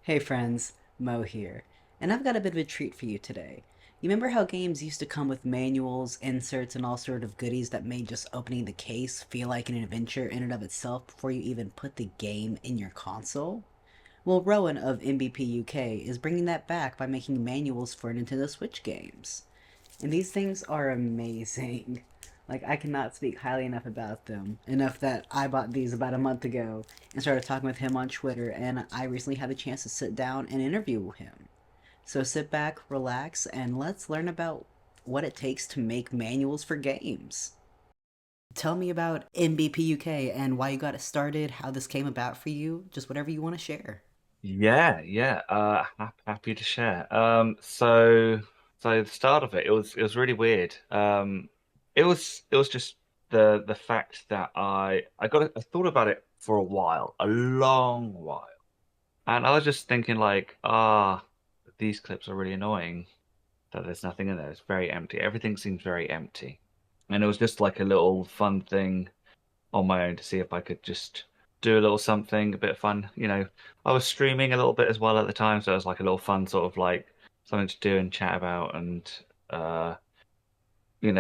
Hey friends, Mo here, and I've got a bit of a treat for you today. You remember how games used to come with manuals, inserts, and all sort of goodies that made just opening the case feel like an adventure in and of itself before you even put the game in your console? Well, Rowan of MBPUK is bringing that back by making manuals for Nintendo Switch games. And these things are amazing. Like, I cannot speak highly enough about them. Enough that I bought these about a month ago and started talking with him on Twitter, and I recently had the chance to sit down and interview him. So sit back, relax, and let's learn about what it takes to make manuals for games. Tell me about MBPUK and why you got it started, how this came about for you, just whatever you want to share. Yeah. Happy to share. So the start of it was really weird. It was just the fact that I thought about it for a while, a long while, and I was just thinking like, these clips are really annoying. That there's nothing in there. It's very empty. Everything seems very empty, and it was just like a little fun thing on my own to see if I could just do a little something, a bit of fun. I was streaming a little bit as well at the time, so it was like a little fun sort of like something to do and chat about and uh,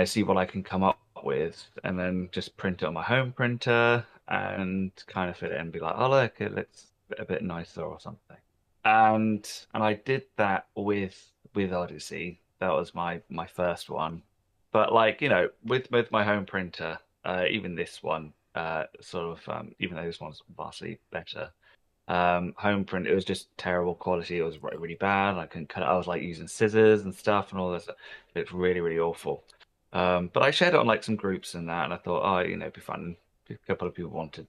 see what I can come up with and then just print it on my home printer and kind of fit it and be like, oh look, it looks a bit nicer or something. And I did that with Odyssey. That was my first one. But like, with my home printer, even this one, even though this one's vastly better, home print, it was just terrible quality. It was really, really bad. I couldn't cut it. I was like using scissors and stuff and all this. It looked really, really awful. But I shared it on like some groups and that, and I thought, oh, it'd be fun. A couple of people wanted,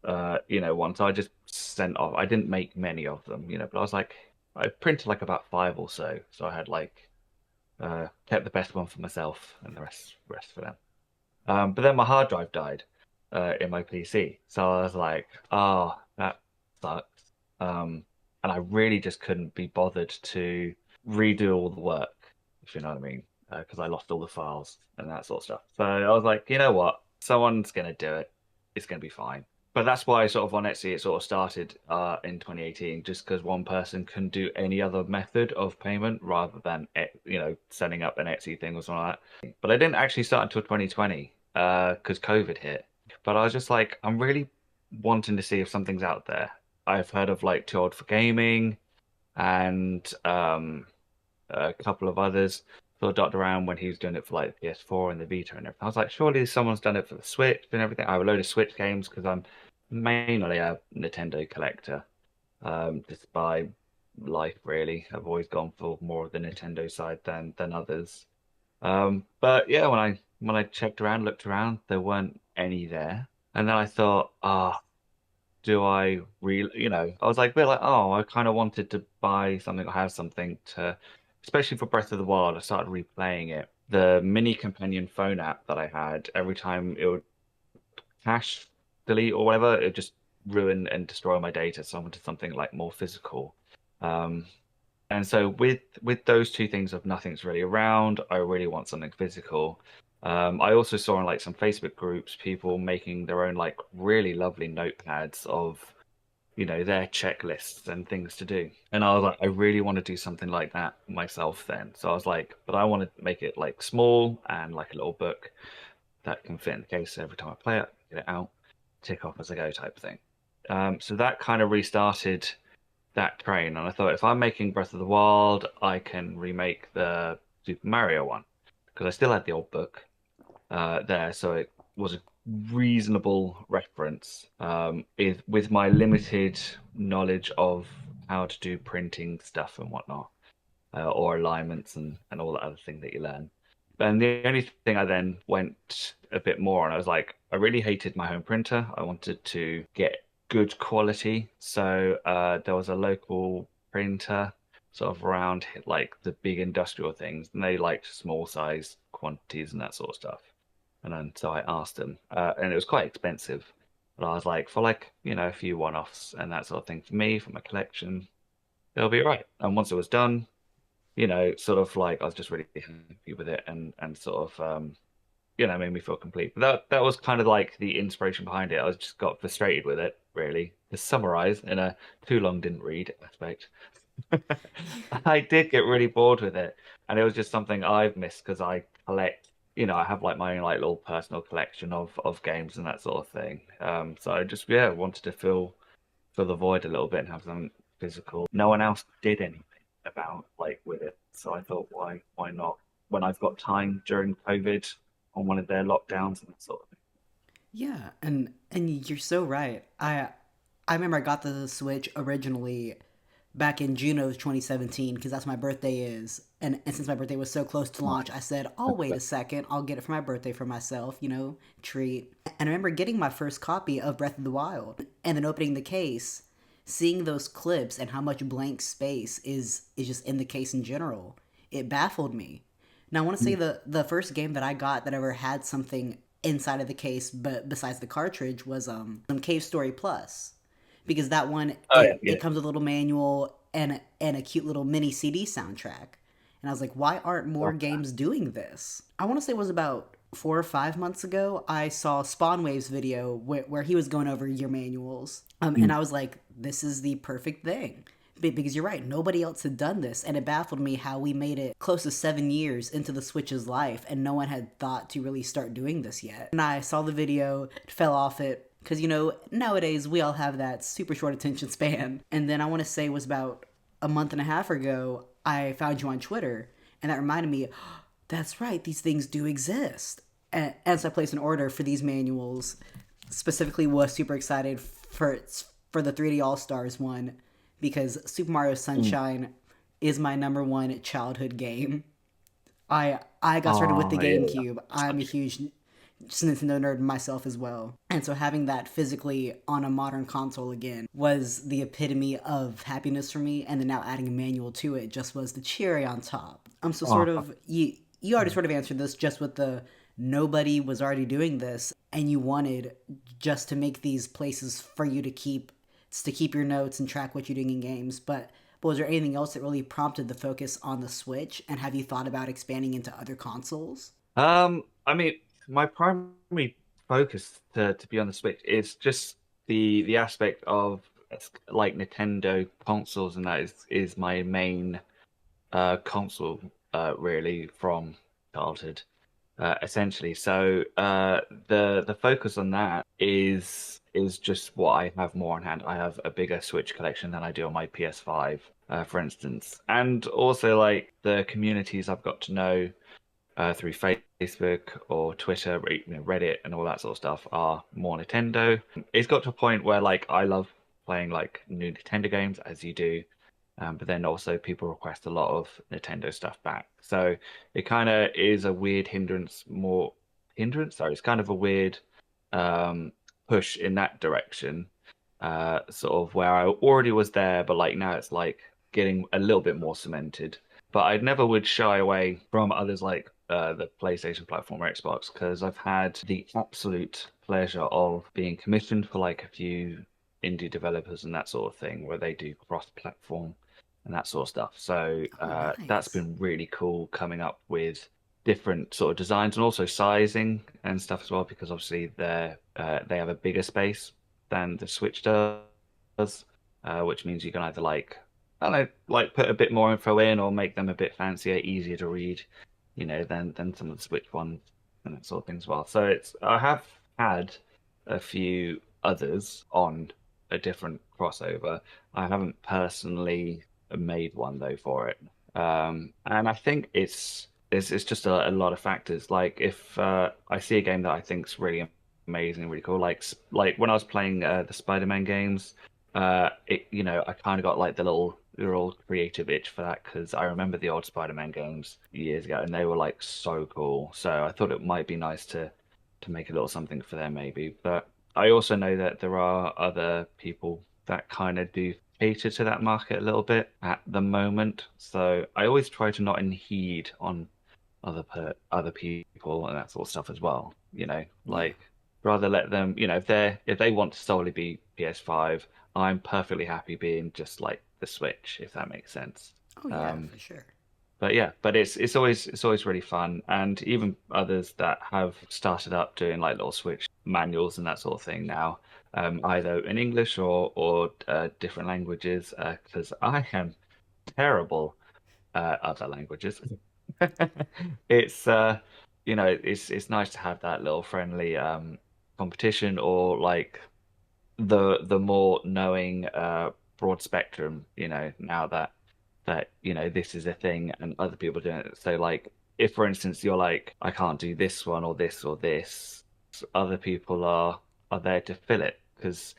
one. So I just sent off. I didn't make many of them, but I was like, I printed like about five or so. So I had like kept the best one for myself and the rest for them. But then my hard drive died in my PC, so I was like, "Oh, that sucks." And I really just couldn't be bothered to redo all the work, if you know what I mean, because I lost all the files and that sort of stuff. So I was like, you know what? Someone's gonna do it. It's gonna be fine. But that's why sort of on Etsy it sort of started in 2018, just because one person couldn't do any other method of payment rather than setting up an Etsy thing or something like that. But I didn't actually start until 2020 because COVID hit. But I was just like, I'm really wanting to see if something's out there. I've heard of like Too Old for Gaming and a couple of others. Sort of dotted around when he was doing it for like the PS4 and the Vita and everything. I was like, surely someone's done it for the Switch and everything. I have a load of Switch games because I'm mainly a Nintendo collector. Just by life, really. I've always gone for more of the Nintendo side than others. But yeah, when I checked around, looked around, there weren't any there. And then I thought, do I really, I was like, a bit like, oh, I kind of wanted to buy something or have something to, especially for Breath of the Wild. I started replaying it. The mini companion phone app that I had, every time it would cache delete or whatever, it would just ruin and destroy my data. So I wanted something like more physical. Um, and so with those two things of nothing's really around, I really want something physical. I also saw in like some Facebook groups people making their own like really lovely notepads of their checklists and things to do. And I was like, I really want to do something like that myself then. So I was like, but I want to make it like small and like a little book that can fit in the case every time I play it, get it out, tick off as I go type thing. So that kind of restarted that train. And I thought if I'm making Breath of the Wild, I can remake the Super Mario one because I still had the old book there, so it was a reasonable reference. With my limited knowledge of how to do printing stuff and whatnot, or alignments and all that other thing that you learn. And the only thing I then went a bit more on, I was like, I really hated my home printer. I wanted to get good quality. So there was a local printer sort of around like the big industrial things, and they liked small size quantities and that sort of stuff. And then so I asked them, and it was quite expensive. But I was like, for like, a few one-offs and that sort of thing for me, for my collection, it'll be all right. And once it was done, sort of like I was just really happy with it and sort of made me feel complete. But that was kind of like the inspiration behind it. I was just got frustrated with it really. To summarize in a too long didn't read aspect, I did get really bored with it, and it was just something I've missed because I collect. I have like my own like little personal collection of games and that sort of thing. So I just wanted to fill the void a little bit and have something physical. No one else did anything about like with it, so I thought why not when I've got time during COVID on one of their lockdowns and that sort of thing. Yeah, and you're so right. I remember I got the Switch originally back in June of 2017 because that's my birthday is. And since my birthday was so close to launch, I said, "I'll wait a second. I'll get it for my birthday for myself, treat." And I remember getting my first copy of Breath of the Wild and then opening the case, seeing those clips and how much blank space is just in the case in general. It baffled me. Now I want to say the first game that I got that ever had something inside of the case but besides the cartridge was Cave Story Plus, because that one Oh yeah, it comes with a little manual and a cute little mini CD soundtrack. And I was like, why aren't more yeah. games doing this? I want to say it was about 4 or 5 months ago. I saw Spawnwave's video where he was going over your manuals, and Mm. I was like, this is the perfect thing. Because you're right, nobody else had done this, and it baffled me how we made it close to 7 years into the Switch's life, and no one had thought to really start doing this yet. And I saw the video, fell off it, because nowadays we all have that super short attention span. And then I want to say it was about a month and a half ago, I found you on Twitter, and that reminded me, oh, that's right, these things do exist. And so I placed an order for these manuals. Specifically, was super excited for the 3D All Stars one because Super Mario Mm. Sunshine is my number one childhood game. I got started with the Oh yeah. GameCube. I'm a huge Nintendo nerd myself as well. And so having that physically on a modern console again was the epitome of happiness for me. And then now adding a manual to it just was the cherry on top. So sort Oh. of you already sort of answered this just with the nobody was already doing this and you wanted just to make these places for you to keep your notes and track what you're doing in games. But was there anything else that really prompted the focus on the Switch? And have you thought about expanding into other consoles? I mean, my primary focus to be on the Switch is just the aspect of like Nintendo consoles, and that is my main console really from childhood essentially. So the focus on that is just what I have more on hand. I have a bigger Switch collection than I do on my PS5, for instance, and also like the communities I've got to know through Facebook or Twitter, Reddit, and all that sort of stuff are more Nintendo. It's got to a point where like I love playing like new Nintendo games, as you do, but then also people request a lot of Nintendo stuff back. So it kind of is a weird hindrance. Sorry, it's kind of a weird um, push in that direction. Sort of where I already was there, but like now it's like getting a little bit more cemented. But I never would shy away from others like the PlayStation platform or Xbox because I've had the absolute pleasure of being commissioned for like a few indie developers and that sort of thing where they do cross-platform and that sort of stuff. So Oh, that's nice. been really cool coming up with different sort of designs and also sizing and stuff as well because obviously they have a bigger space than the Switch does, which means you can either like I don't know, like put a bit more info in or make them a bit fancier, easier to read, than some of the Switch ones and that sort of thing as well. So I have had a few others on a different crossover. I haven't personally made one though for it. And I think it's just a lot of factors. Like if I see a game that I think's really amazing, really cool, like when I was playing the Spider-Man games, I kind of got like the little creative itch for that because I remember the old Spider-Man games years ago and they were like so cool. So I thought it might be nice to make a little something for them maybe. But I also know that there are other people that kind of do cater to that market a little bit at the moment. So I always try to not heed on other people and that sort of stuff as well. Yeah. Like rather let them, if they want to solely be PS5, I'm perfectly happy being just like the Switch, if that makes sense. Oh yeah, Um, for sure. but yeah, but it's always really fun, and even others that have started up doing like little Switch manuals and that sort of thing now. either in English or different languages, because I am terrible other languages. It's it's nice to have that little friendly competition or like the more knowing broad spectrum, now that this is a thing and other people doing it. So like if for instance you're like, I can't do this one or this or this, other people are there to fill it because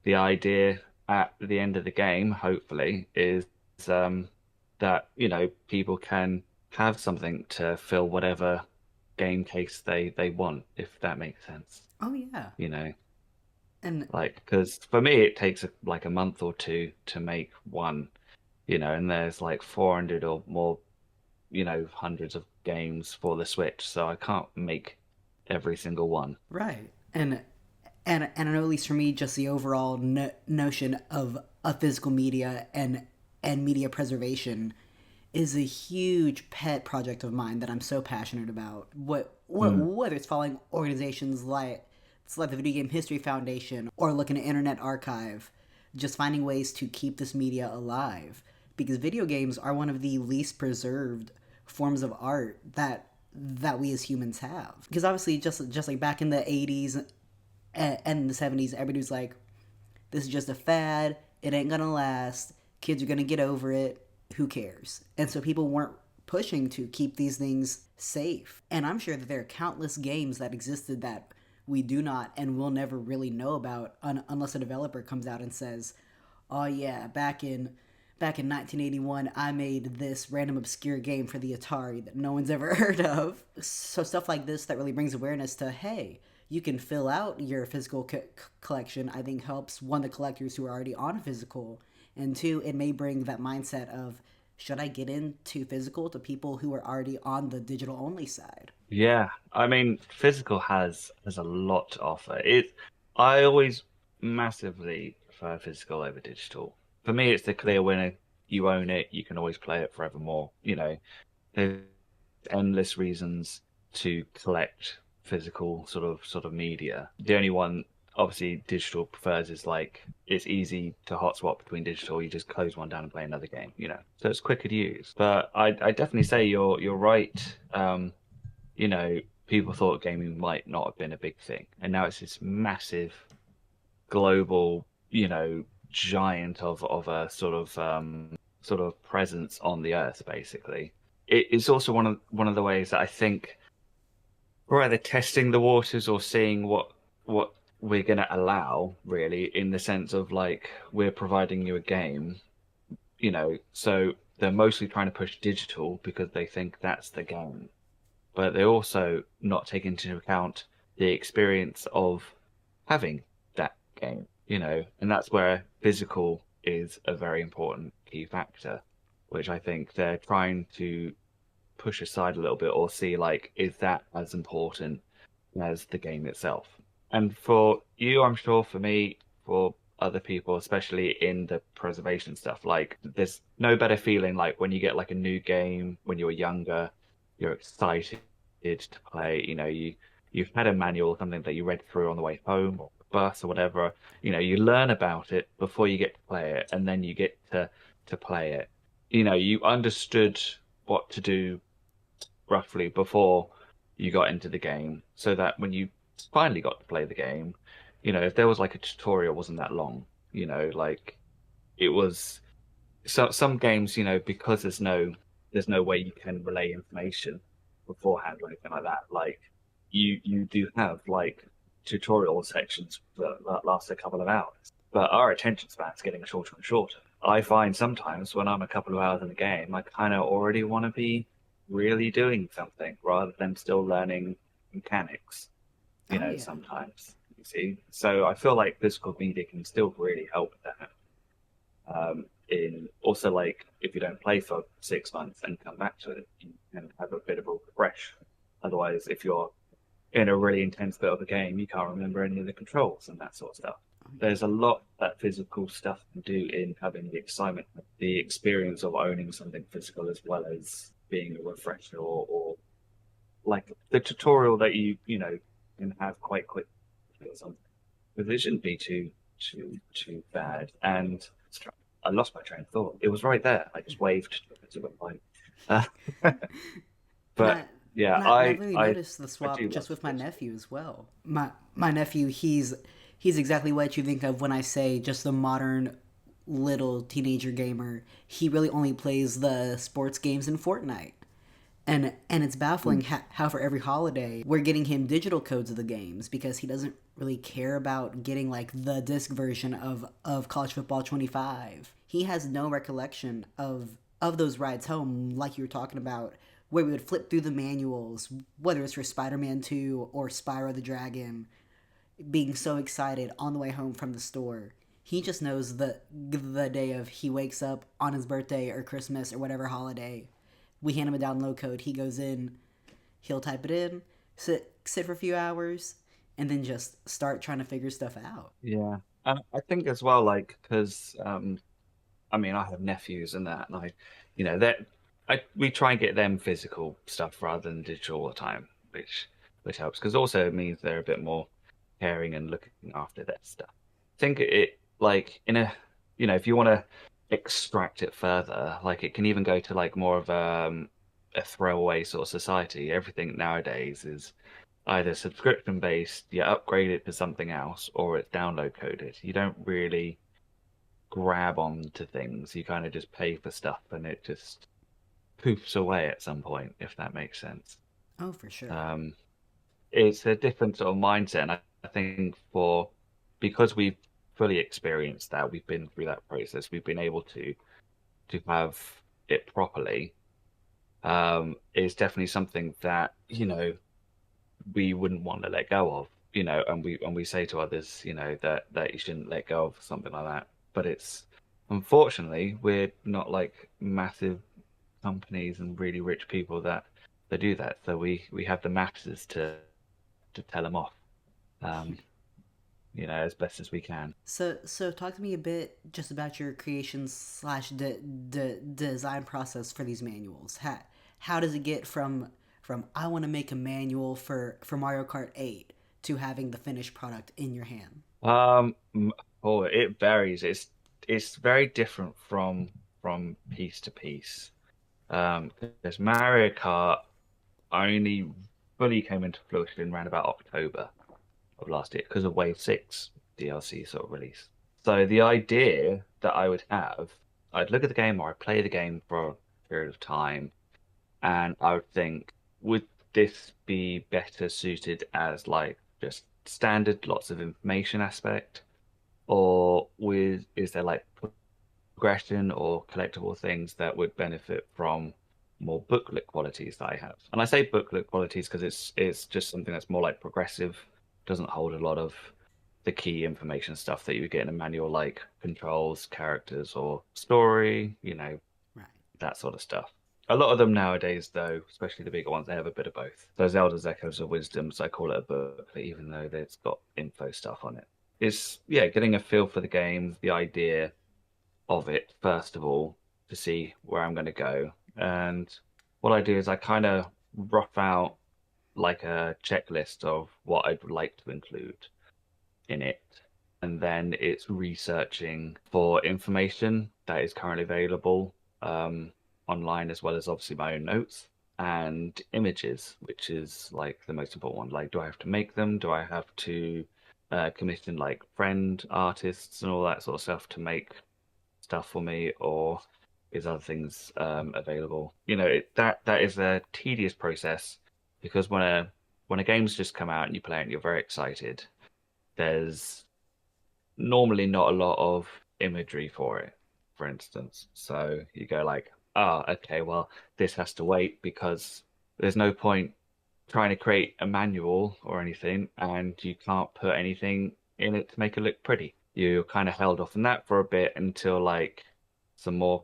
the idea at the end of the game, hopefully, is um, that people can have something to fill whatever game case they want, if that makes sense. Oh yeah. You know, And like because for me it takes like a month or two to make one, and there's like 400 or more, hundreds of games for the Switch, so I can't make every single one. right. And I know, at least for me, just the overall notion of a physical media and media preservation is a huge pet project of mine that I'm so passionate about. Mm, Whether it's following organizations like the Video Game History Foundation or looking at Internet Archive, just finding ways to keep this media alive, because video games are one of the least preserved forms of art that we as humans have. Because obviously, just like back in the '80s and the '70s, everybody was like, "This is just a fad. It ain't gonna last. Kids are gonna get over it. Who cares?" And so people weren't pushing to keep these things safe. And I'm sure that there are countless games that existed that we do not and will never really know about unless a developer comes out and says, "Oh yeah, back in 1981, I made this random obscure game for the Atari that no one's ever heard of." So stuff like this that really brings awareness to, hey, you can fill out your physical collection, I think helps one, the collectors who are already on physical, and two, it may bring that mindset of, should I get into physical, to people who are already on the digital only side. yeah, I mean, physical has a lot to offer. I always massively prefer physical over digital. For me, it's the clear winner. You own it, you can always play it forevermore. There's endless reasons to collect physical sort of media. The only one obviously digital prefers is like it's easy to hotspot between digital. You just close one down and play another game. So it's quicker to use. But I definitely say you're right. You know, people thought gaming might not have been a big thing, and now it's this massive global, giant of a sort of presence on the earth, basically. It's also one of the ways that I think we're either testing the waters or seeing what we're going to allow, really, in the sense of like we're providing you a game, so they're mostly trying to push digital because they think that's the game, but they're also not taking into account the experience of having that game. And that's where physical is a very important key factor, which I think they're trying to push aside a little bit or see like, is that as important as the game itself? And for you, I'm sure for me, for other people, especially in the preservation stuff, like there's no better feeling like when you get like a new game when you're younger, you're excited to play, you've had a manual or something that you read through on the way home or the bus or whatever, you learn about it before you get to play it, and then you get to play it. You understood what to do roughly before you got into the game, so that when you finally got to play the game, if there was like a tutorial, it wasn't that long, like it was some games, because there's no way you can relay information beforehand or anything like that. Like you do have like tutorial sections that last a couple of hours, but our attention span's getting shorter and shorter. I find sometimes when I'm a couple of hours in the game, I kind of already want to be really doing something rather than still learning mechanics, Oh yeah. sometimes, you see. So I feel like physical media can still really help with that. In also like if you don't play for 6 months and come back to it, you can have a bit of a refresh. Otherwise, if you're in a really intense bit of a game, you can't remember any of the controls and that sort of stuff. Oh yeah. There's a lot that physical stuff can do in having the excitement, the experience of owning something physical, as well as being a refresher or like the tutorial that you can have quite quickly or something. it shouldn't be too bad. And I lost my train of thought. It was right there. I just waved to the point. Uh, And but yeah, and I've really noticed the I do swap love just with my physical. nephew as well. My nephew, he's exactly what you think of when I say just the modern little teenager gamer. He really only plays the sports games in Fortnite. And it's baffling how for every holiday we're getting him digital codes of the games because he doesn't really care about getting like the disc version of College Football 25. He has no recollection of those rides home like you were talking about where we would flip through the manuals whether it's for Spider-Man 2 or Spyro the Dragon, being so excited on the way home from the store. He just knows the day of he wakes up on his birthday or Christmas or whatever holiday. We hand him a download code. He goes in, he'll type it in, sit for a few hours, and then just start trying to figure stuff out. Yeah, and I think as well, like, because I mean, I have nephews and that, and that we try and get them physical stuff rather than digital all the time, which helps because also it means they're a bit more caring and looking after their stuff. I think it like in a if you want to extract it further, like it can even go to like more of a throwaway sort of society. Everything nowadays is either subscription based, you upgrade it to something else, or it's download coded. You don't really grab onto things. You kind of just pay for stuff and it just poofs away at some point, if that makes sense. Oh, for sure. Um, it's a different sort of mindset. And I think because we've fully experienced that, we've been through that process, we've been able to have it properly. It's definitely something that, we wouldn't want to let go of, and we say to others, that you shouldn't let go of something like that. But it's unfortunately we're not like massive companies and really rich people that do that. So we have the masses to tell them off, um, as best as we can. So talk to me a bit just about your creation slash design process for these manuals. How does it get from I want to make a manual for Mario Kart 8 to having the finished product in your hand? Um, oh, it varies. It's very different from piece to piece. Because Mario Kart only fully came into fruition around about October of last year because of Wave 6 DLC sort of release. So the idea that I would have, I'd look at the game or I'd play the game for a period of time, and I would think, would this be better suited as like just standard, lots of information aspect, or is there like progression or collectible things that would benefit from more booklet qualities that I have. And I say booklet qualities because it's just something that's more like progressive, doesn't hold a lot of the key information stuff that you would get in a manual like controls, characters, or story, Right. that sort of stuff. A lot of them nowadays, though, especially the bigger ones, they have a bit of both. So Zelda's Echoes of Wisdom, so I call it a booklet, even though it's got info stuff on it. It's, yeah, getting a feel for the game, the idea, of it first of all to see where I'm going to go. And what I do is I kind of rough out like a checklist of what I'd like to include in it. And then it's researching for information that is currently available online, as well as obviously my own notes and images, which is like the most important one. Like, do I have to make them? Do I have to commission like friend artists and all that sort of stuff to make stuff for me, or is other things available? That is a tedious process because when a game's just come out and you play it and you're very excited, there's normally not a lot of imagery for it, for instance. So you go like, okay, well, this has to wait because there's no point trying to create a manual or anything and you can't put anything in it to make it look pretty. You're kind of held off on that for a bit until like some more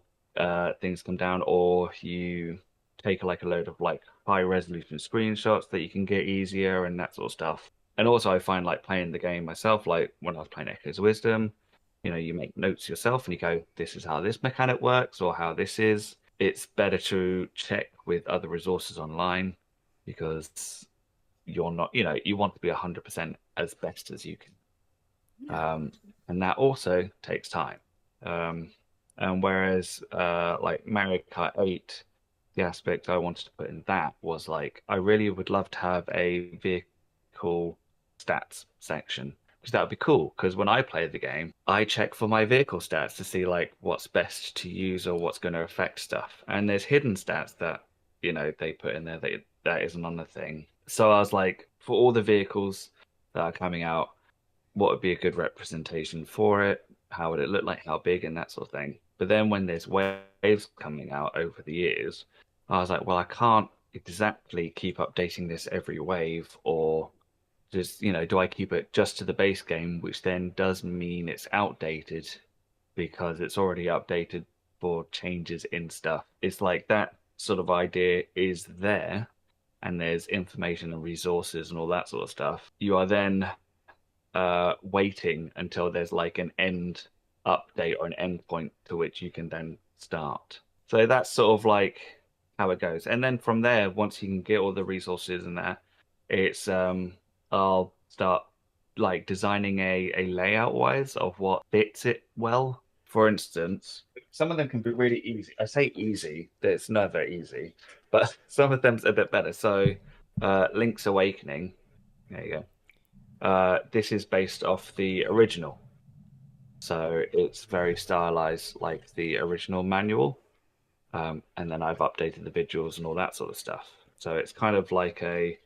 things come down, or you take like a load of like high resolution screenshots that you can get easier and that sort of stuff. And also, I find like playing the game myself, like when I was playing Echoes of Wisdom, you make notes yourself and you go, this is how this mechanic works or how this is. It's better to check with other resources online because you're not, you want to be 100% as best as you can. Yeah. um, and that also takes time. Um, and whereas like Mario Kart 8, the aspect I wanted to put in that was like I really would love to have a vehicle stats section because that would be cool. Because when I play the game, I check for my vehicle stats to see like what's best to use or what's going to affect stuff. And there's hidden stats that they put in there that isn't on the thing. So I was like, for all the vehicles that are coming out, what would be a good representation for it? How would it look like? How big and that sort of thing. But then when there's waves coming out over the years, I was like, well, I can't exactly keep updating this every wave, or just, do I keep it just to the base game, which then does mean it's outdated because it's already updated for changes in stuff. It's like that sort of idea is there, and there's information and resources and all that sort of stuff. You are then waiting until there's like an end update or an end point to which you can then start. So that's sort of like how it goes. And then from there, once you can get all the resources and that, it's I'll start like designing a layout wise of what fits it well. For instance, some of them can be really easy. I say easy, it's never easy, but some of them's a bit better. So Link's Awakening, there you go. This is based off the original, so it's very stylized like the original manual. And then I've updated the visuals and all that sort of stuff. So it's kind of like a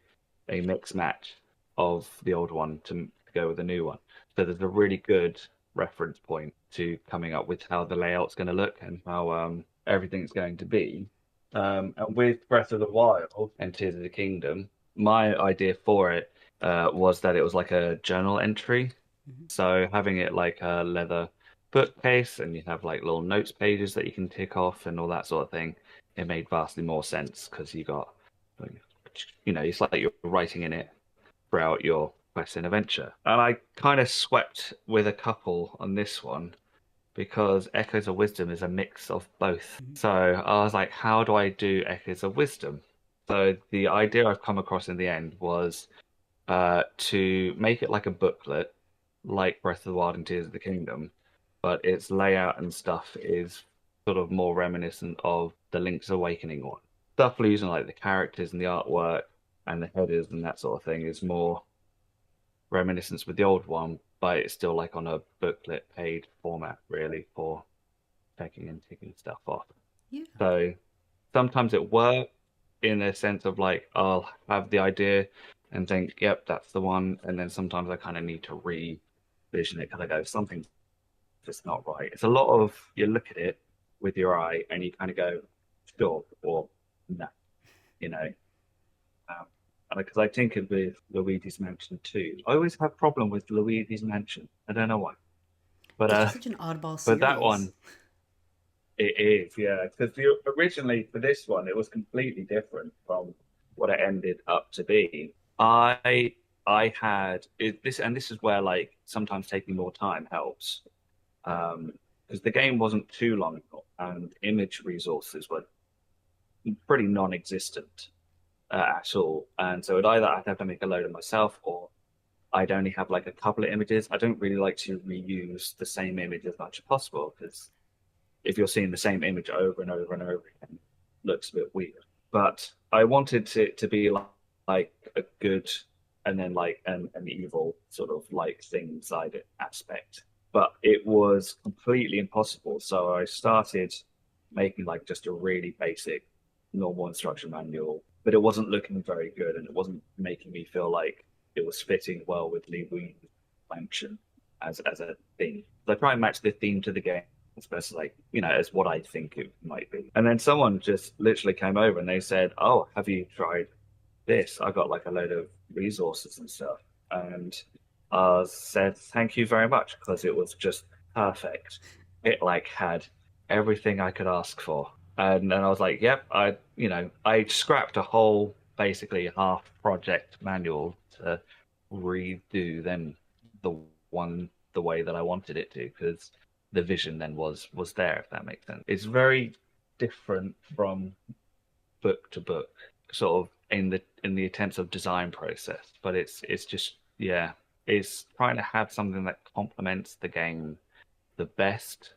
mix match of the old one to go with the new one. So there's a really good reference point to coming up with how the layout's going to look and how everything's going to be. And with Breath of the Wild and Tears of the Kingdom, my idea for it was that it was like a journal entry. Hmm. So having it like a leather bookcase and you have like little notes pages that you can tick off and all that sort of thing, it made vastly more sense because you got, it's like you're writing in it throughout your quest and adventure. And I kind of swept with a couple on this one because Echoes of Wisdom is a mix of both. Hmm. So I was like, how do I do Echoes of Wisdom? So the idea I've come across in the end was to make it like a booklet, like Breath of the Wild and Tears of the Kingdom, but its layout and stuff is sort of more reminiscent of the Link's Awakening one. Stuff losing like the characters and the artwork and the headers and that sort of thing is more reminiscence with the old one, but it's still like on a booklet paid format really for checking and ticking stuff off. Yeah. So sometimes it works in a sense of like I'll have the idea and think, yep, that's the one. And then sometimes I kind of need to revision it because I go, something's just not right. It's a lot of you look at it with your eye and you kind of go, sure, or no, you know. Um, and because I tinkered with Luigi's Mansion too, I always have problem with Luigi's Mansion. I don't know why, but It's just such an oddball but that series. one it is, yeah, because the originally for this one it was completely different from what it ended up to be. I had this, and this is where like sometimes taking more time helps, because the game wasn't too long ago, and image resources were pretty non-existent at all, and so I'd have to make a load of myself, or I'd only have like a couple of images. I don't really like to reuse the same image as much as possible because if you're seeing the same image over and over and over again, it looks a bit weird. But I wanted it to be like a good and then like an evil sort of like thing inside it aspect. But it was completely impossible. So I started making like just a really basic normal instruction manual, but it wasn't looking very good and it wasn't making me feel like it was fitting well with Lee Ween's function as a theme. So I try and match the theme to the game as best as like as what I think it might be. And then someone just literally came over and they said, "Oh, have you tried this? I got like a load of resources and stuff." And I said, "Thank you very much," because it was just perfect. It like had everything I could ask for. And then I was like, "Yep, I scrapped a whole basically half project manual to redo then the one the way that I wanted it to because the vision then was there, if that makes sense. It's very different from book to book, sort of in the attempts of design process, but it's just yeah. is trying to have something that complements the game the best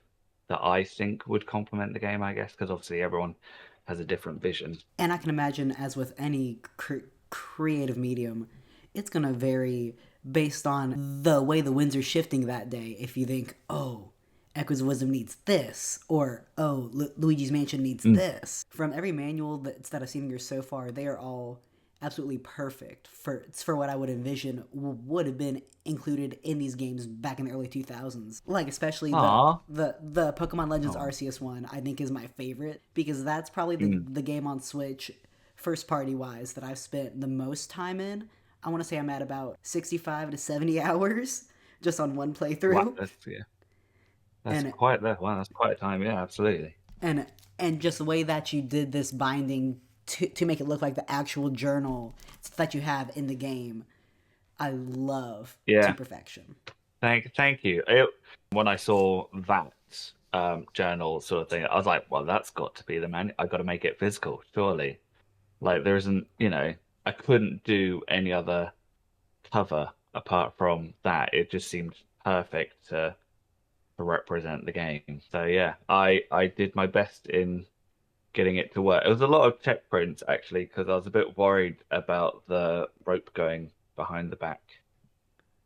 that I think would complement the game, I guess, because obviously everyone has a different vision. And I can imagine, as with any creative medium, it's gonna vary based on the way the winds are shifting that day. If you think, oh, Echo's Wisdom needs this, or oh, Luigi's Mansion needs Mm. this. From every manual that I've seen here so far, they are all absolutely perfect for what I would envision would have been included in these games back in the early 2000s. Like especially Ah, the Pokemon Legends oh, Arceus one, I think is my favorite because that's probably mm. the game on Switch first party wise that I've spent the most time in. I want to say I'm at about 65 to 70 hours just on one Wow, playthrough. that's yeah, that's And quite that. Wow, that's quite a time. Yeah, absolutely. and and just the way that you did this binding to make it look like the actual journal that you have in the game, I love to Yeah, perfection. thank you. When I saw that journal sort of thing, I was like, well, that's got to be the man. I got to make it physical, surely. Like there isn't, I couldn't do any other cover apart from that. It just seemed perfect to represent the game. So yeah, I did my best in getting it to work. It was a lot of check prints actually because I was a bit worried about the rope going behind the back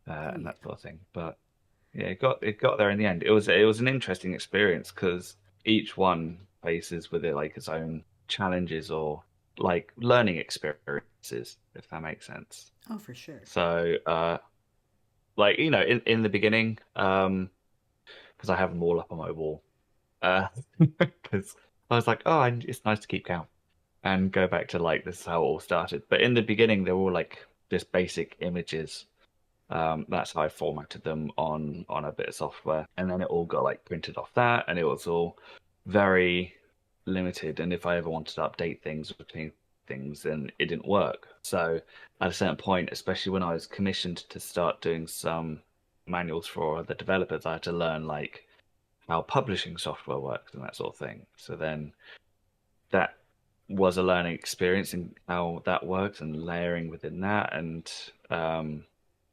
Oh and yeah. that sort of thing. But yeah, it got there in the end. It was an interesting experience because each one faces with it like its own challenges or like learning experiences, if that makes sense. Oh, for sure. So like in the beginning, because I have them all up on my wall, because I was like, oh, it's nice to keep count and go back to like this is how it all started. But in the beginning, they were all like just basic images. That's how I formatted them on a bit of software, and then it all got like printed off that, and it was all very limited. And if I ever wanted to update things or change things, then it didn't work. So at a certain point, especially when I was commissioned to start doing some manuals for the developers, I had to learn like how publishing software works and that sort of thing. So then that was a learning experience in how that works and layering within that and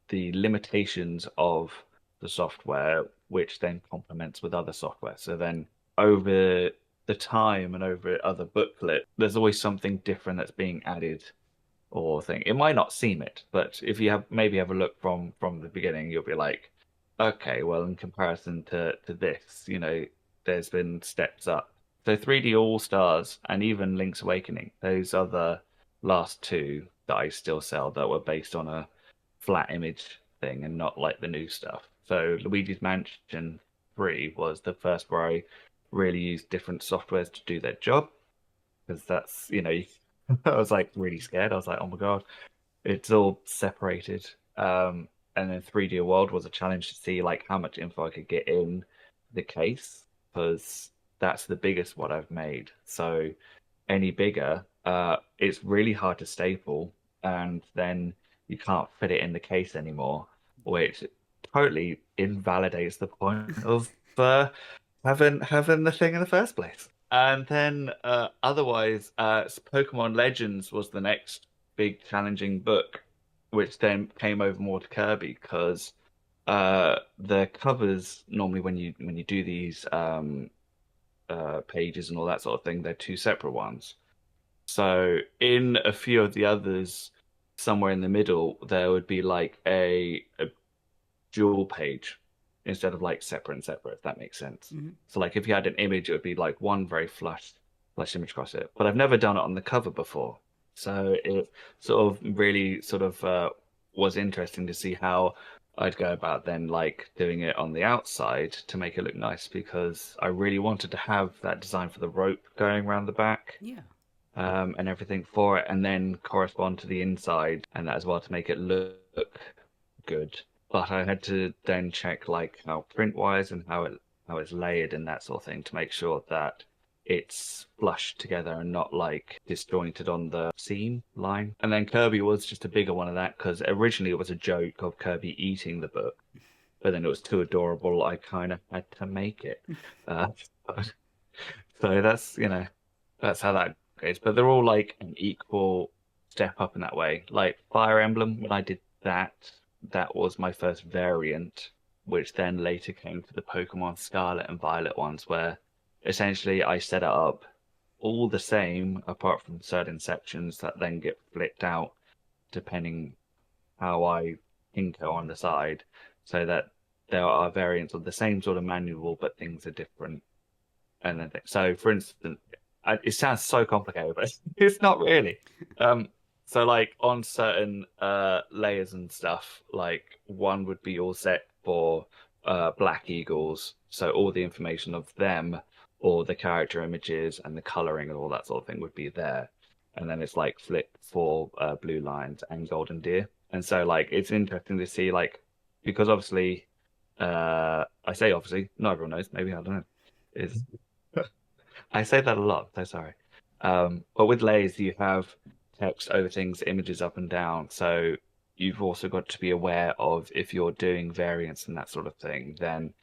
the limitations of the software, which then complements with other software. So then over the time and over other booklet, there's always something different that's being added or thing. It might not seem it, but if you have maybe have a look from the beginning, you'll be like, okay, well, in comparison to this, there's been steps up. So 3D All Stars and even Link's Awakening, those are the last two that I still sell that were based on a flat image thing and not like the new stuff. So Luigi's Mansion 3 was the first where I really used different softwares to do their job because that's, I was like really scared. I was like, oh my God, it's all separated. And then 3D World was a challenge to see like how much info I could get in the case because that's the biggest one I've made. So any bigger, it's really hard to staple, and then you can't fit it in the case anymore, which totally invalidates the point of having the thing in the first place. And then otherwise, Pokemon Legends was the next big challenging book, which then came over more to Kirby because the covers normally when you do these pages and all that sort of thing, they're two separate ones. So in a few of the others, somewhere in the middle, there would be like a dual page instead of like separate and separate, if that makes sense. Mm-hmm. So like if you had an image, it would be like one very flush image across it. But I've never done it on the cover before. So it sort of really sort of was interesting to see how I'd go about then like doing it on the outside to make it look nice because I really wanted to have that design for the rope going around the back Yeah. and everything for it, and then correspond to the inside and that as well to make it look good. But I had to then check like how print wise and how it's layered and that sort of thing to make sure that it's flushed together and not like disjointed on the seam line. And then Kirby was just a bigger one of that because originally it was a joke of Kirby eating the book, but then it was too adorable. I kind of had to make it. Uh, so that's how that goes. But they're all like an equal step up in that way. Like Fire Emblem, when I did that, that was my first variant, which then later came to the Pokemon Scarlet and Violet ones, where essentially I set it up all the same, apart from certain sections that then get flipped out depending how I tinker on the side, so that there are variants of the same sort of manual, but things are different. And then, so for instance, it sounds so complicated, but it's not really. Um, so like on certain layers and stuff, like one would be all set for Black Eagles, so all the information of them, or the character images and the coloring and all that sort of thing would be there. And then it's like flipped for Blue Lions and Golden Deer. And so like it's interesting to see like because obviously I say obviously, not everyone knows, maybe I don't know. Is I say that a lot, so sorry. But with layers, you have text over things, images up and down. So you've also got to be aware of if you're doing variants and that sort of thing, then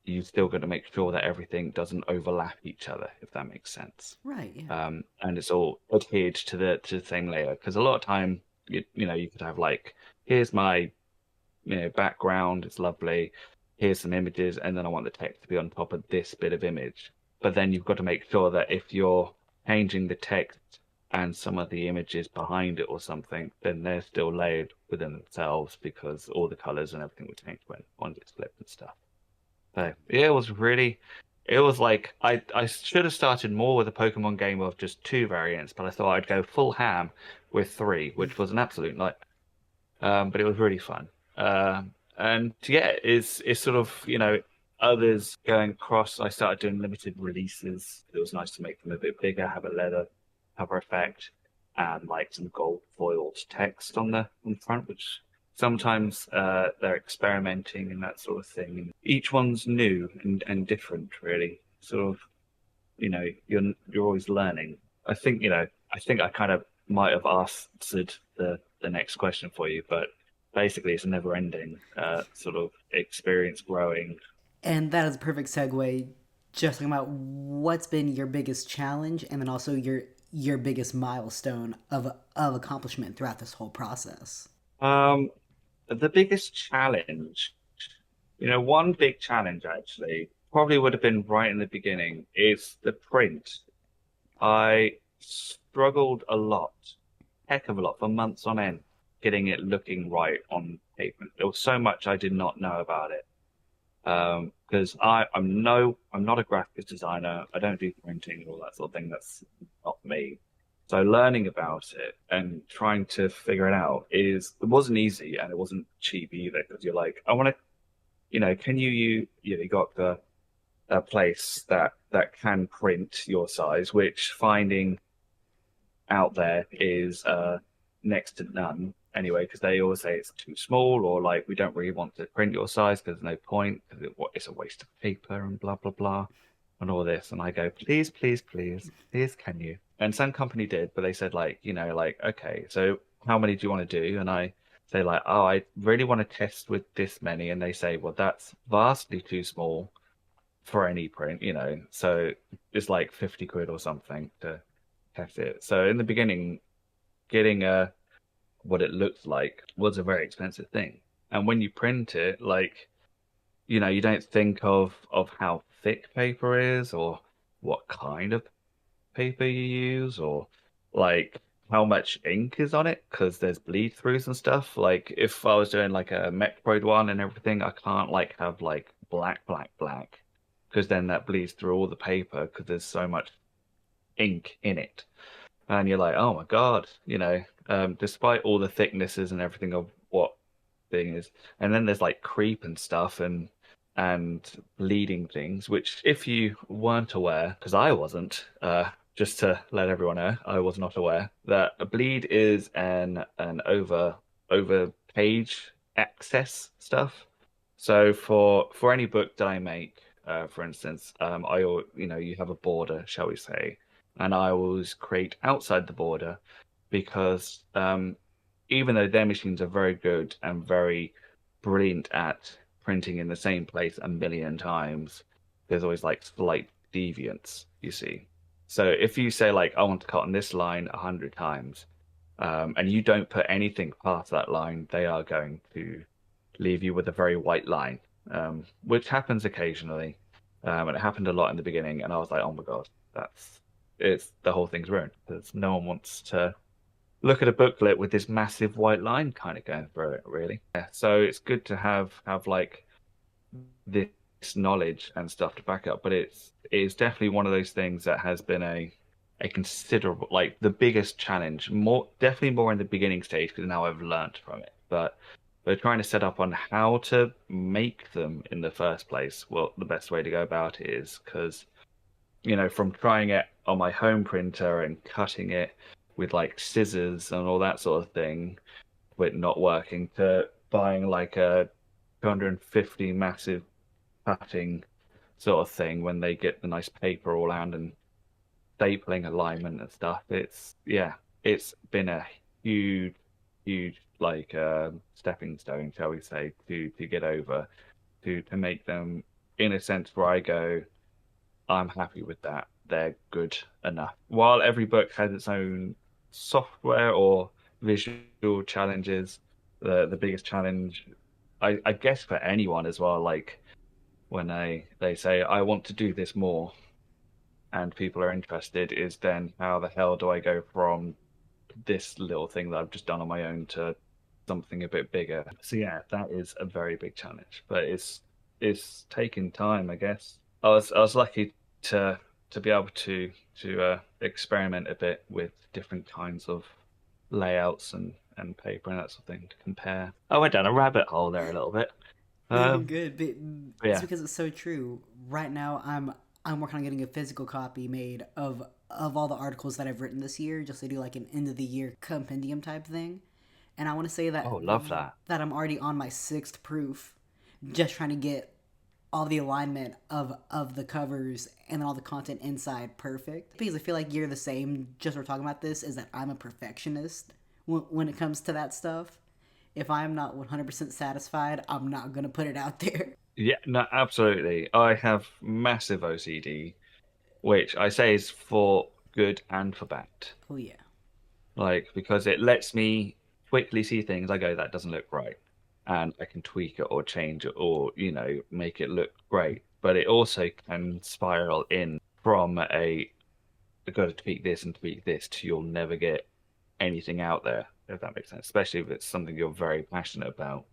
you've still got to make sure that everything doesn't overlap each other, if that makes sense. Right, yeah. And it's all adhered to the same layer. Because a lot of time, you could have like, here's my background, it's lovely. Here's some images, and then I want the text to be on top of this bit of image. But then you've got to make sure that if you're changing the text and some of the images behind it or something, then they're still layered within themselves because all the colors and everything would change when one gets flipped and stuff. So yeah, it was like I should have started more with a Pokemon game of just two variants, but I thought I'd go full ham with three, which was an absolute nightmare. But it was really fun. And yeah, it's sort of others going across. I started doing limited releases. It was nice to make them a bit bigger, have a leather cover effect, and like some gold foiled text on the front, which sometimes they're experimenting and that sort of thing. Each one's new and different, really. Sort of, you're always learning. I think I kind of might have answered the next question for you, but basically it's a never ending sort of experience growing. And that is a perfect segue. Just talking about what's been your biggest challenge, and then also your biggest milestone of accomplishment throughout this whole process. Um, the biggest challenge, one big challenge actually probably would have been right in the beginning is the print. I struggled a lot, heck of a lot, for months on end, getting it looking right on paper. There was so much I did not know about it. Because I'm not a graphics designer. I don't do printing and all that sort of thing. That's not me. So learning about it and trying to figure it out it wasn't easy and it wasn't cheap either because you're like, I want to, can you got a place that can print your size, which finding out there is next to none anyway, because they always say it's too small or like we don't really want to print your size because there's no point because it's a waste of paper and blah blah blah and all this. And I go, please, please, please, please, can you? And some company did, but they said like, like, okay, so how many do you want to do? And I say like, oh, I really want to test with this many, and they say, well, that's vastly too small for any print, so it's like 50 quid or something to test it. So in the beginning, getting what it looked like was a very expensive thing. And when you print it, like, you don't think of how thick paper is or what kind of paper you use or like how much ink is on it because there's bleed throughs and stuff. Like if I was doing like a Metroid one and everything, I can't like have like black, black, black because then that bleeds through all the paper because there's so much ink in it. And you're like, oh my God, despite all the thicknesses and everything of what thing is, and then there's like creep and stuff and bleeding things, which if you weren't aware, because I wasn't, just to let everyone know, I was not aware that a bleed is an over page access stuff. So for any book that I make, for instance, you have a border, shall we say, and I always create outside the border because even though their machines are very good and very brilliant at printing in the same place a million times, there's always like slight deviance, you see. So if you say like I want to cut on this line 100 times, and you don't put anything past that line, they are going to leave you with a very white line, which happens occasionally. And it happened a lot in the beginning, and I was like, oh my God, that's it's the whole thing's ruined because no one wants to look at a booklet with this massive white line kind of going through it, really. Yeah, so it's good to have like this knowledge and stuff to back up, but it's definitely one of those things that has been a considerable, like the biggest challenge, more definitely more in the beginning stage because now I've learned from it. But we're trying to set up on how to make them in the first place. Well, the best way to go about it is because, from trying it on my home printer and cutting it with like scissors and all that sort of thing, with not working, to buying like a 250 massive cutting sort of thing when they get the nice paper all around and stapling alignment and stuff. Yeah, it's been a huge, huge like stepping stone, shall we say, to get over to make them in a sense where I go, I'm happy with that. They're good enough. While every book has its own software or visual challenges, the biggest challenge, I guess for anyone as well, like when they say I want to do this more and people are interested, is then how the hell do I go from this little thing that I've just done on my own to something a bit bigger? So yeah, that is a very big challenge, but it's taking time, I guess. I was lucky to be able to experiment a bit with different kinds of layouts and paper and that sort of thing to compare. I went down a rabbit hole there a little bit. No, you're Um, good. But but it's yeah. because it's so true. Right now, I'm working on getting a physical copy made of all the articles that I've written this year, just to do like an end of the year compendium type thing. And I want to say Oh, that love that. I'm already on my sixth proof, just trying to get all the alignment of the covers and then all the content inside perfect. Because I feel like you're the same. Just we're talking about this is that I'm a perfectionist when it comes to that stuff. If I'm not 100% satisfied, I'm not gonna put it out there. Yeah, no, absolutely. I have massive OCD, which I say is for good and for bad. Oh yeah. Like, because it lets me quickly see things. I go, that doesn't look right. And I can tweak it or change it or, make it look great. But it also can spiral in from I've got to tweak this and tweak this to you'll never get anything out there, if that makes sense, especially if it's something you're very passionate about.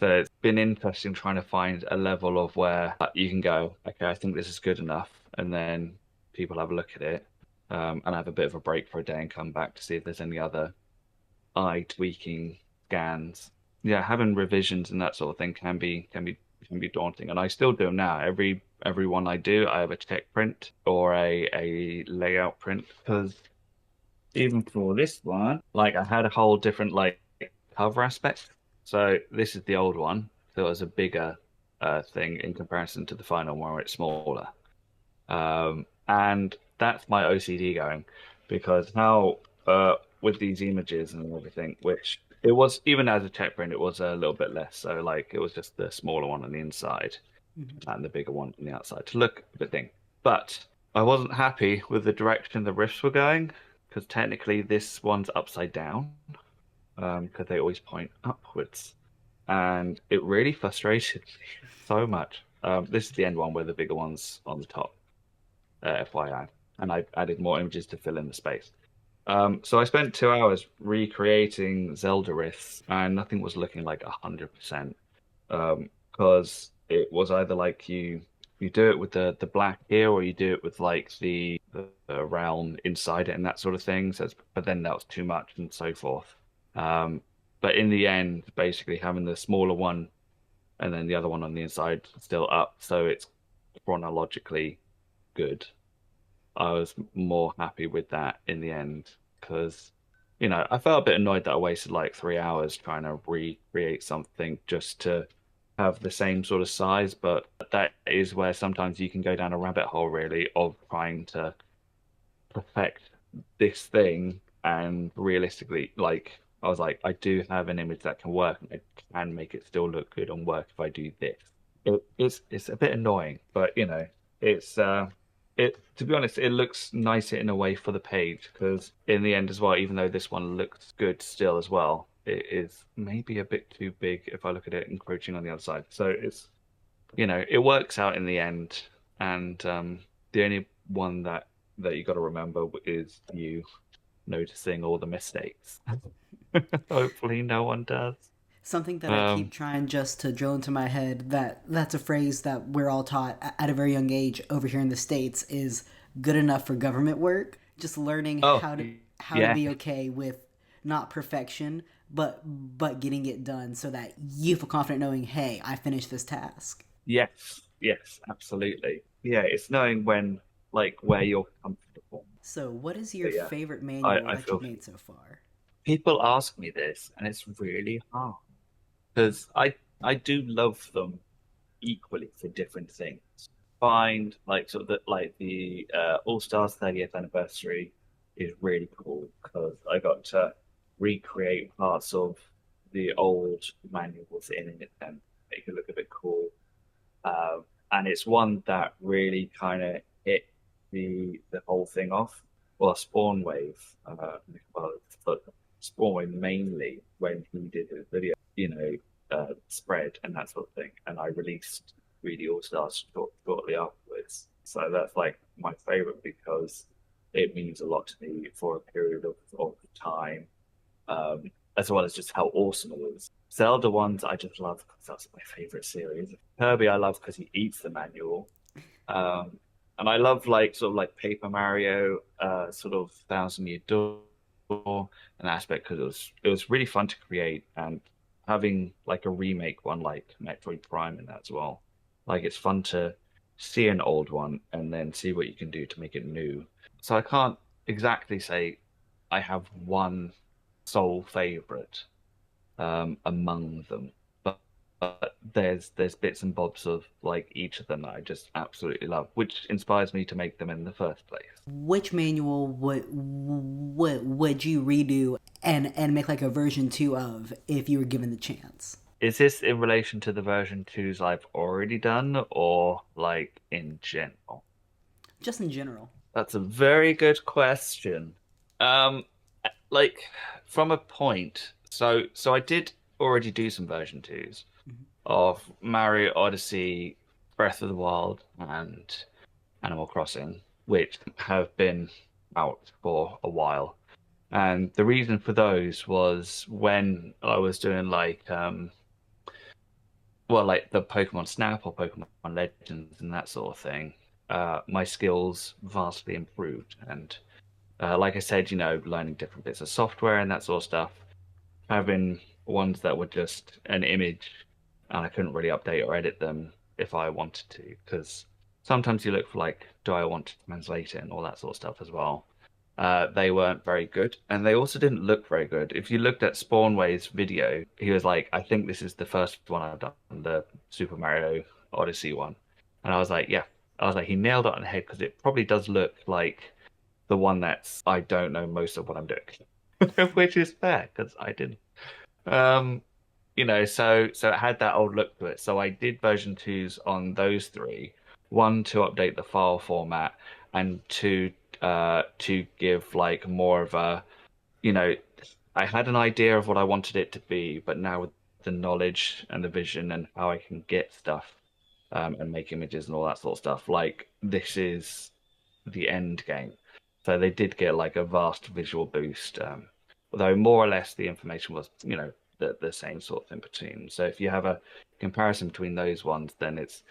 So it's been interesting trying to find a level of where you can go, okay, I think this is good enough, and then people have a look at it, and have a bit of a break for a day and come back to see if there's any other eye tweaking scans. Yeah, having revisions and that sort of thing can be daunting, and I still do them now. Every one I do, I have a check print or a layout print because even for this one, like I had a whole different like cover aspect. So this is the old one. So it was a bigger thing in comparison to the final one where it's smaller. And that's my OCD going because now with these images and everything, which it was even as a tech print, it was a little bit less. So like it was just the smaller one on the inside Mm-hmm. and the bigger one on the outside to look a bit thing. But I wasn't happy with the direction the riffs were going because technically this one's upside down because they always point upwards, and it really frustrated me so much. This is the end one where the bigger one's on the top, FYI, and I added more images to fill in the space. So I spent 2 hours recreating Zelda riffs, and nothing was looking like 100%. Because it was either like you do it with the black here, or you do it with like the realm inside it and that sort of thing. So, but then that was too much and so forth. Um, but in the end, basically having the smaller one and then the other one on the inside still up, so it's chronologically good. I was more happy with that in the end because, I felt a bit annoyed that I wasted like 3 hours trying to recreate something just to have the same sort of size. But that is where sometimes you can go down a rabbit hole, really, of trying to perfect this thing. And realistically, like, I was like, I do have an image that can work and I can make it still look good and work if I do this. It's a bit annoying, but it's it to be honest, it looks nicer in a way for the page because in the end as well, even though this one looks good still as well, it is maybe a bit too big if I look at it encroaching on the other side. So it's it works out in the end, and the only one that you got to remember is you noticing all the mistakes. Hopefully, no one does. Something that I keep Um, trying just to drill into my head, that's a phrase that we're all taught at a very young age over here in the States, is good enough for government work. Just learning oh, how to yeah, be okay with not perfection, but getting it done so that you feel confident knowing, hey, I finished this task. yes, yes, absolutely. Yeah, it's knowing when, like, where you're comfortable. So, what is your But yeah, favorite I, manual I that you've feel made so far? people ask me this, and it's really hard because I do love them equally for different things. Find like sort of like the All Stars 30th anniversary is really cool because I got to recreate parts of the old manuals in it and make it look a bit cool. And it's one that really kind of hit the whole thing off. Well, Spawn Wave, well, but Spawn Wave mainly when he did his video, spread and that sort of thing. And I released 3D All Stars shortly afterwards. So that's like my favorite because it means a lot to me for a period of time, um, as well as just how awesome it is. Zelda ones I just love because that's my favorite series. Kirby I love because he eats the manual, um, and I love like sort of like Paper Mario, sort of Thousand Year Door, an aspect because it was really fun to create and having like a remake one like Metroid Prime in that as well. Like it's fun to see an old one and then see what you can do to make it new. So I can't exactly say I have one sole favorite among them. But there's bits and bobs of like each of them that I just absolutely love, which inspires me to make them in the first place. Which manual would you redo and make like a version 2 of if you were given the chance? Is this in relation to the version twos I've already done, or like in general? Just in general. That's a very good question. Um, like from a point, so I did already do some version twos Mhm. of Mario Odyssey, Breath of the Wild, and Animal Crossing, which have been out for a while. And the reason for those was when I was doing like the Pokemon Snap or Pokemon Legends and that sort of thing, my skills vastly improved. And like I said, learning different bits of software and that sort of stuff, having ones that were just an image and I couldn't really update or edit them if I wanted to, because sometimes you look for like, do I want to translate it and all that sort of stuff as well. They weren't very good, and they also didn't look very good. If you looked at Spawnway's video, he was like, "I think this is the first one I've done, the Super Mario Odyssey one," and I was like, "Yeah." I was like, he nailed it on the head because it probably does look like the one that's I don't know most of what I'm doing, which is fair because I didn't. Um, so it had that old look to it. So I did version twos on those three. One to update the file format, and two to give like more of a, you know, I had an idea of what I wanted it to be, but now with the knowledge and the vision and how I can get stuff, and make images and all that sort of stuff, like this is the end game. So they did get like a vast visual boost, although more or less the information was, the same sort of in between. So if you have a comparison between those ones, then it's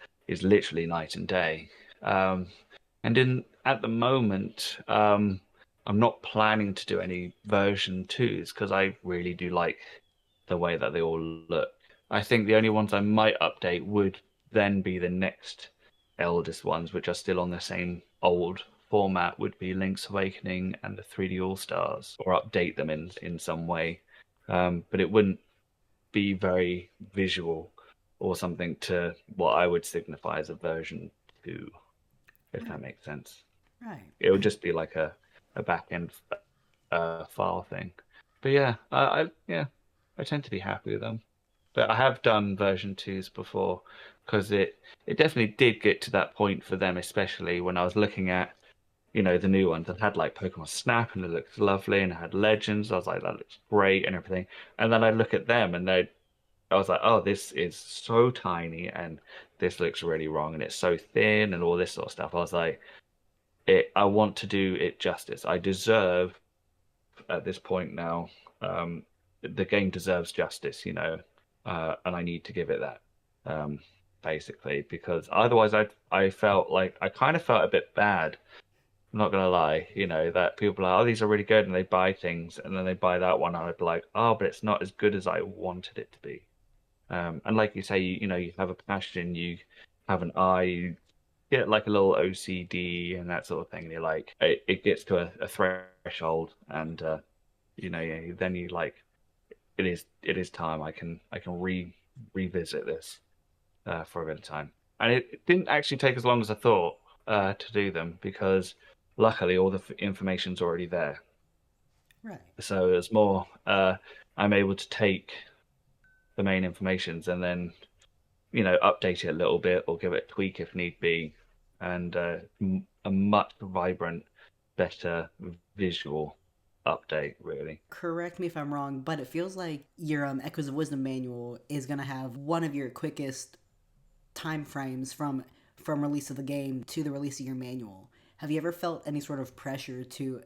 literally night and day. Um, and in at the moment, I'm not planning to do any version twos because I really do like the way that they all look. I think the only ones I might update would then be the next eldest ones, which are still on the same old format, would be Link's Awakening and the 3D All Stars, or update them in some way. But it wouldn't be very visual or something to what I would signify as a version two, if that Right, makes sense. right, It would right. just be like a back end file thing. But yeah, I tend to be happy with them. But I have done version twos before because it definitely did get to that point for them, especially when I was looking at, the new ones that had like Pokemon Snap and it looked lovely and it had Legends. I was like, that looks great and everything. And then I look at them and I was like, oh, this is so tiny and this looks really wrong and it's so thin and all this sort of stuff. I was like, I want to do it justice. I deserve at this point now, the game deserves justice, and I need to give it that, um, basically, because otherwise I felt like I kind of felt a bit bad. I'm not gonna lie, that people are, oh, these are really good, and they buy things, and then they buy that one, and I'd be like, oh, but it's not as good as I wanted it to be. And like you say, you have a passion, you have an eye, you get like a little OCD and that sort of thing. And you're like, it gets to a threshold, and yeah, then you like, it is time. I can revisit this for a bit of time, and it didn't actually take as long as I thought to do them because luckily all the information's already there. Right. So it's more I'm able to take the main informations and then update it a little bit or give it a tweak if need be, and a much vibrant, better visual update, really. Correct me if I'm wrong, but it feels like your Echoes of Wisdom manual is gonna have one of your quickest time frames from release of the game to the release of your manual. Have you ever felt any sort of pressure to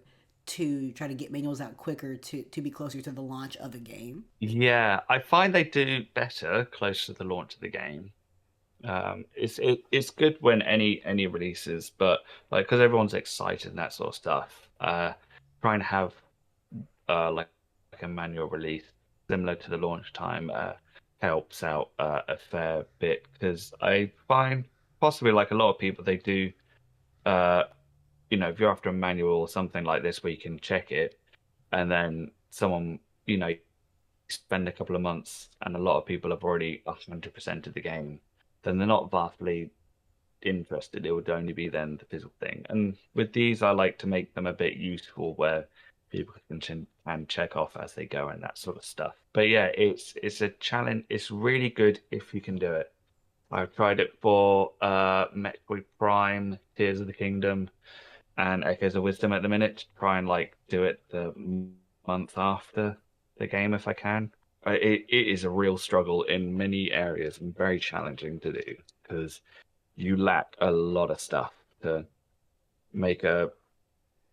try to get manuals out quicker to be closer to the launch of a game? Yeah, I find they do better close to the launch of the game. It's good when any releases, but like because everyone's excited and that sort of stuff. Trying to have like a manual release similar to the launch time helps out a fair bit because I find possibly like a lot of people they do uh if you're after a manual or something like this where you can check it and then someone spend a couple of months and a lot of people have already 100% of the game, then they're not vastly interested. It would only be then the physical thing. And with these, I like to make them a bit useful where people can check off as they go and that sort of stuff. But yeah, it's a challenge. It's really good if you can do it. I've tried it for Metroid Prime, Tears of the Kingdom, and Echoes of Wisdom at the minute to try and like do it the month after the game if I can. It is a real struggle in many areas and very challenging to do because you lack a lot of stuff to make a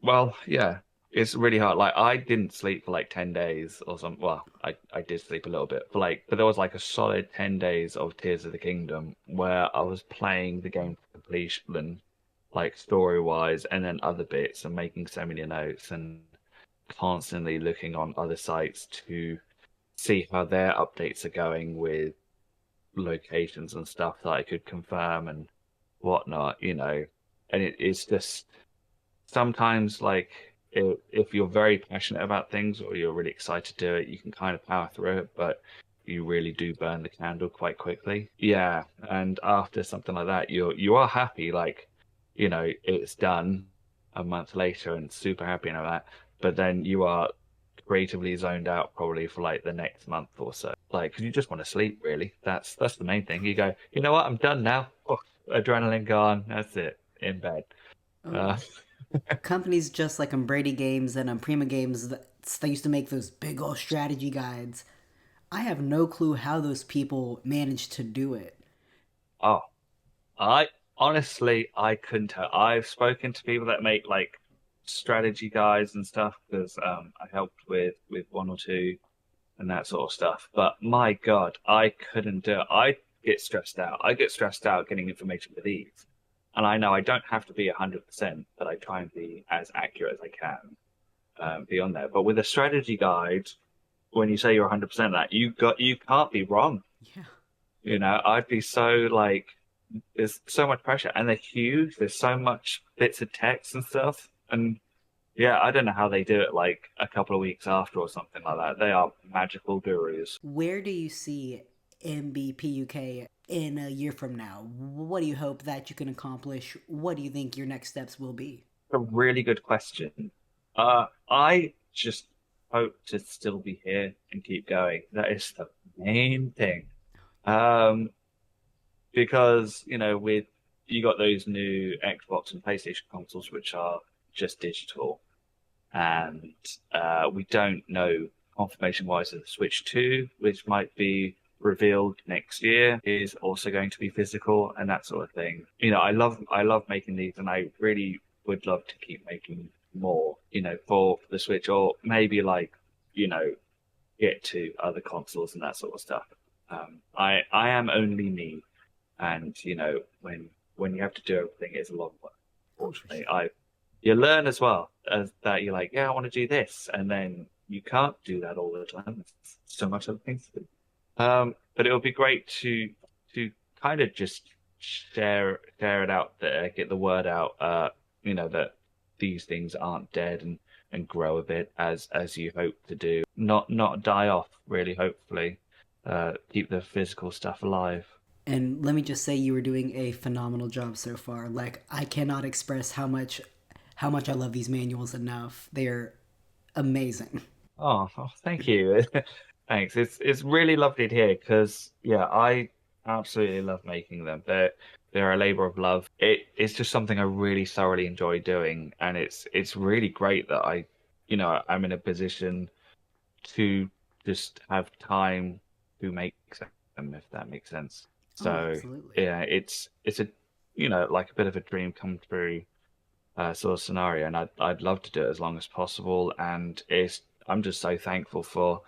well, yeah, it's really hard. Like I didn't sleep for like 10 days or something. Well, I did sleep a little bit, but there was like a solid 10 days of Tears of the Kingdom where I was playing the game for completion, like story wise, and then other bits and making so many notes and constantly looking on other sites to see how their updates are going with locations and stuff that I could confirm and whatnot. And it's just sometimes like if you're very passionate about things or you're really excited to do it, you can kind of power through it, but you really do burn the candle quite quickly. Yeah, and after something like that, you are happy, like, it's done a month later and super happy and all that, but then you are creatively zoned out probably for like the next month or so. Like, 'cause you just want to sleep, really. That's the main thing. You go, you know what, I'm done now. Oh, adrenaline gone. That's it. In bed. Oh, Uh, companies just like Brady Games and Prima Games that they used to make those big old strategy guides. I have no clue how those people managed to do it. oh, I honestly I couldn't tell. I've spoken to people that make like strategy guides and stuff because I helped with one or two and that sort of stuff. But my God, I couldn't do it. I get stressed out. I get stressed out getting information for these. And I know I don't have to be 100%, but I try and be as accurate as I can be on there. But with a strategy guide, when you say you're 100% that, you can't be wrong. Yeah. I'd be so like there's so much pressure and they're huge. There's so much bits of text and stuff. And yeah, I don't know how they do it like a couple of weeks after or something like that. They are magical gurus. Where do you see MBPUK in a year from now? What do you hope that you can accomplish? What do you think your next steps will be? A really good question. I just hope to still be here and keep going. That is the main thing. Um, because with you got those new Xbox and PlayStation consoles which are just digital, and we don't know confirmation wise of the Switch 2, which might be revealed next year, is also going to be physical and that sort of thing. I love making these, and I really would love to keep making more, for the Switch, or maybe like, you know, get to other consoles and that sort of stuff. I am only me, and when you have to do everything, it's a lot of work. Oh, for Fortunately, sure. I you learn as well as that you're like, yeah, I want to do this, and then you can't do that all the time. There's so much other things to do. But it would be great to kind of just share it out there, get the word out, that these things aren't dead, and grow a bit as you hope to do. Not die off, really, hopefully. Keep the physical stuff alive. And let me just say, you were doing a phenomenal job so far. Like, I cannot express how much I love these manuals enough. They're amazing. Oh, thank you. Thanks. It's really lovely to hear because yeah, I absolutely love making them. They're a labor of love. It's just something I really thoroughly enjoy doing, and it's really great that I'm in a position to just have time to make them, if that makes sense. Oh, So absolutely. yeah, it's a like a bit of a dream come true sort of scenario, and I'd love to do it as long as possible. And I'm just so thankful for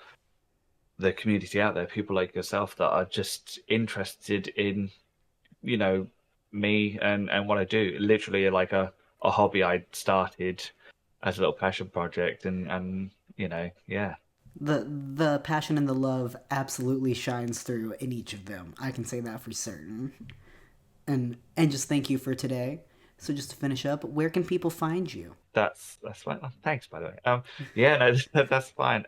the community out there, people like yourself that are just interested in you know me and what I do. Literally like a hobby I started as a little passion project, and yeah. The passion and the love absolutely shines through in each of them. I can say that for certain. And just thank you for today. So just to finish up, where can people find you? That's fine. Oh, thanks, by the way. Yeah, no, that's fine.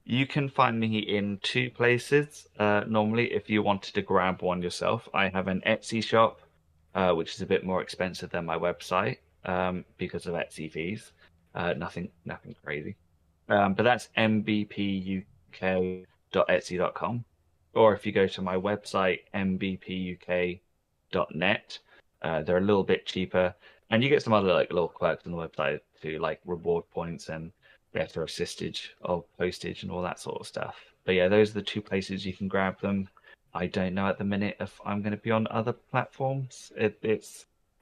You can find me in two places. Normally, if you wanted to grab one yourself, I have an Etsy shop, which is a bit more expensive than my website, because of Etsy fees. Nothing crazy. But that's mbpuk.etsy.com. Or if you go to my website, mbpuk.net, they're a little bit cheaper. And you get some other like little quirks on the website too, like reward points and better assistage of postage and all that sort of stuff. But yeah, those are the two places you can grab them. I don't know at the minute if I'm going to be on other platforms.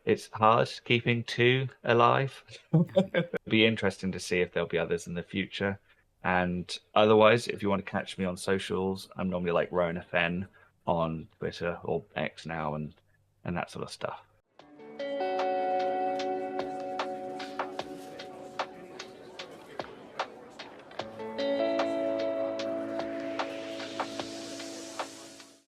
It's hard keeping two alive. It'll be interesting to see if there'll be others in the future. And otherwise, if you want to catch me on socials, I'm normally like Rowan FN on Twitter or X now, and that sort of stuff.